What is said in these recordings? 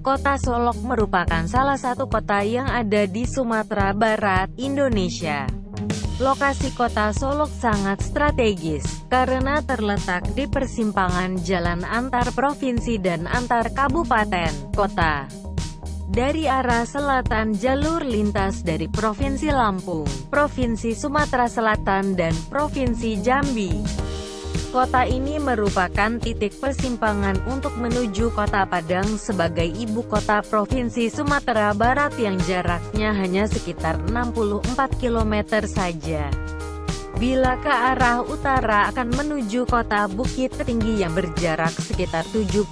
Kota Solok merupakan salah satu kota yang ada di Sumatera Barat, Indonesia. Lokasi kota Solok sangat strategis, karena terletak di persimpangan jalan antar provinsi dan antar kabupaten, kota. Dari arah selatan jalur lintas dari Provinsi Lampung, Provinsi Sumatera Selatan dan Provinsi Jambi. Kota ini merupakan titik persimpangan untuk menuju Kota Padang sebagai ibu kota Provinsi Sumatera Barat yang jaraknya hanya sekitar 64 km saja. Bila ke arah utara akan menuju kota Bukit Tinggi yang berjarak sekitar 71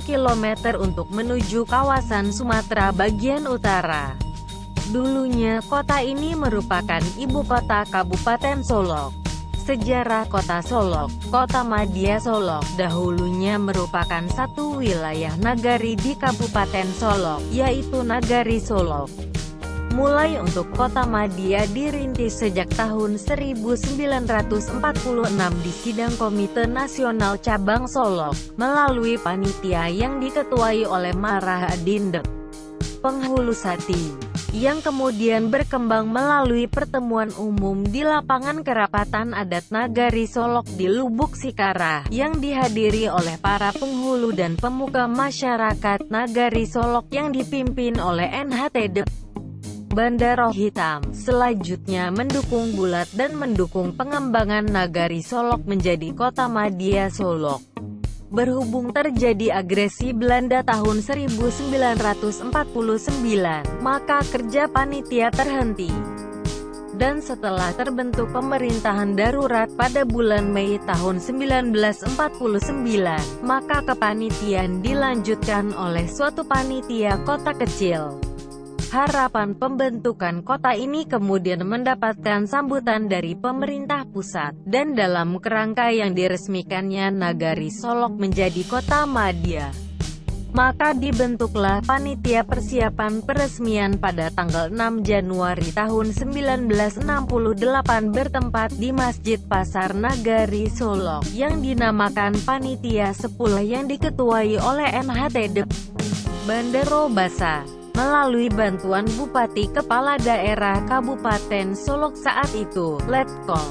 km untuk menuju kawasan Sumatera bagian utara. Dulunya kota ini merupakan ibu kota Kabupaten Solok. Sejarah Kota Solok, Kota Madya Solok, dahulunya merupakan satu wilayah nagari di Kabupaten Solok, yaitu Nagari Solok. Mulai untuk Kota Madya dirintis sejak tahun 1946 di Sidang Komite Nasional Cabang Solok, melalui panitia yang diketuai oleh Marah Adinda Penghulusati, yang kemudian berkembang melalui pertemuan umum di lapangan Kerapatan Adat Nagari Solok di Lubuk Sikarah, yang dihadiri oleh para penghulu dan pemuka masyarakat Nagari Solok yang dipimpin oleh NHT Bandaro Hitam. Selanjutnya mendukung bulat dan mendukung pengembangan Nagari Solok menjadi Kota Madya Solok. Berhubung terjadi agresi Belanda tahun 1949, maka kerja panitia terhenti. Dan setelah terbentuk pemerintahan darurat pada bulan Mei tahun 1949, maka kepanitiaan dilanjutkan oleh suatu panitia kota kecil. Harapan pembentukan kota ini kemudian mendapatkan sambutan dari pemerintah pusat, dan dalam kerangka yang diresmikannya Nagari Solok menjadi Kota Madya. Maka dibentuklah panitia persiapan peresmian pada tanggal 6 Januari tahun 1968 bertempat di Masjid Pasar Nagari Solok, yang dinamakan Panitia 10 yang diketuai oleh NHT Bandaro Basa. Melalui bantuan Bupati Kepala Daerah Kabupaten Solok saat itu, Letkol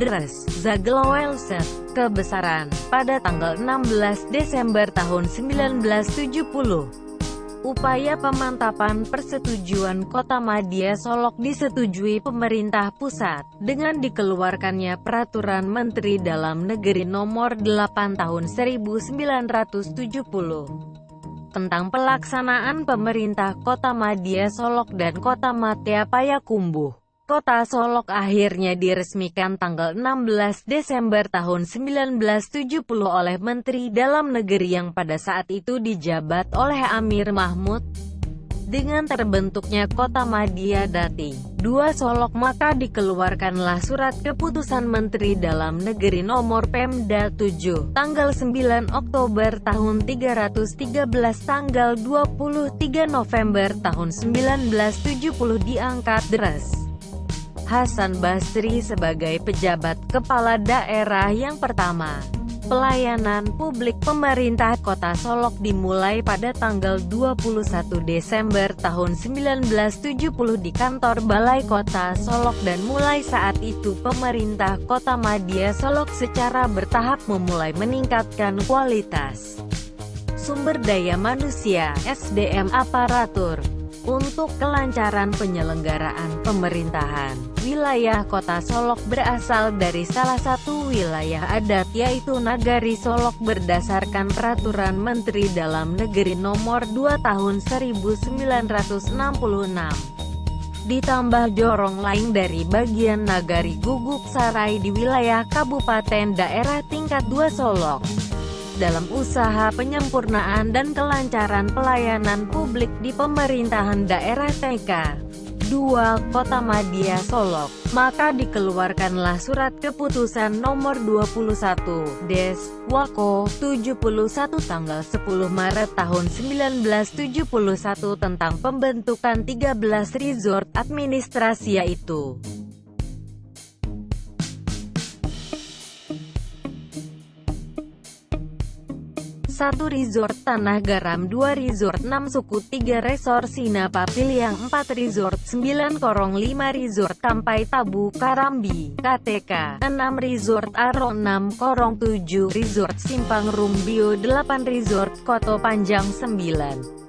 Dres Zaglowelset, Kebesaran, pada tanggal 16 Desember tahun 1970. Upaya pemantapan persetujuan Kota Madya Solok disetujui pemerintah pusat, dengan dikeluarkannya Peraturan Menteri Dalam Negeri Nomor 8 Tahun 1970. Tentang pelaksanaan pemerintah Kota Madya Solok dan Kota Madya Payakumbuh. Kota Solok akhirnya diresmikan tanggal 16 Desember tahun 1970 oleh Menteri Dalam Negeri yang pada saat itu dijabat oleh Amir Mahmud. Dengan terbentuknya Kota Madya Dati 2 Solok, maka dikeluarkanlah Surat Keputusan Menteri Dalam Negeri Nomor Pemda 7, tanggal 9 Oktober tahun 313 tanggal 23 November tahun 1970 diangkat Dres Hasan Basri sebagai pejabat kepala daerah yang pertama. Pelayanan publik pemerintah Kota Solok dimulai pada tanggal 21 Desember tahun 1970 di kantor Balai Kota Solok, dan mulai saat itu pemerintah Kota Madya Solok secara bertahap memulai meningkatkan kualitas sumber daya manusia (SDM) aparatur untuk kelancaran penyelenggaraan pemerintahan. Wilayah Kota Solok berasal dari salah satu wilayah adat, yaitu Nagari Solok berdasarkan Peraturan Menteri Dalam Negeri Nomor 2 Tahun 1966. Ditambah dorong lain dari bagian Nagari Guguk Sarai di wilayah Kabupaten Daerah Tingkat 2 Solok. Dalam usaha penyempurnaan dan kelancaran pelayanan publik di pemerintahan daerah TK 2 Kota Madya Solok, maka dikeluarkanlah Surat Keputusan Nomor 21 Des. Wako 71 tanggal 10 Maret tahun 1971 tentang pembentukan 13 resort administrasi, yaitu 1 Resort Tanah Garam, 2 Resort 6 Suku, 3 Resort Sina Papiliang, 4 Resort 9 Korong, 5 Resort Kampai Tabu Karambi KTK, 6 Resort Aro, 6 Korong, 7 Resort Simpang Rumbio, 8 Resort Koto Panjang, 9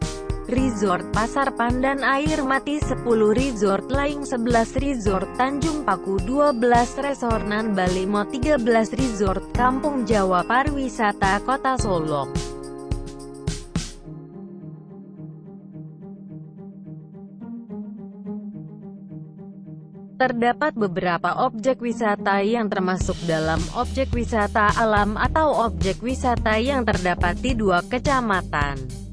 Resort Pasar Pandan Air Mati, 10 Resort Laing, 11 Resort Tanjung Paku, 12 Resort Nan Balimo, 13 Resort Kampung Jawa Pariwisata Kota Solok. Terdapat beberapa objek wisata yang termasuk dalam objek wisata alam atau objek wisata yang terdapat di 2 kecamatan.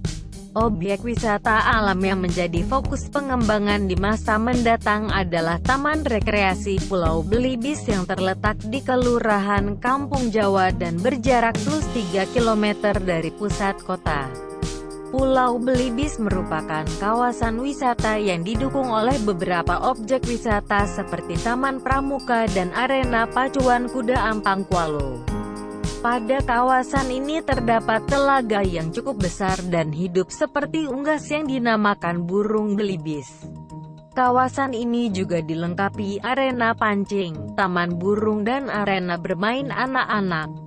Objek wisata alam yang menjadi fokus pengembangan di masa mendatang adalah Taman Rekreasi Pulau Belibis yang terletak di Kelurahan Kampung Jawa dan berjarak plus 3 km dari pusat kota. Pulau Belibis merupakan kawasan wisata yang didukung oleh beberapa objek wisata seperti Taman Pramuka dan Arena Pacuan Kuda Ampang Kualo. Pada kawasan ini terdapat telaga yang cukup besar dan hidup seperti unggas yang dinamakan burung belibis. Kawasan ini juga dilengkapi arena pancing, taman burung dan arena bermain anak-anak.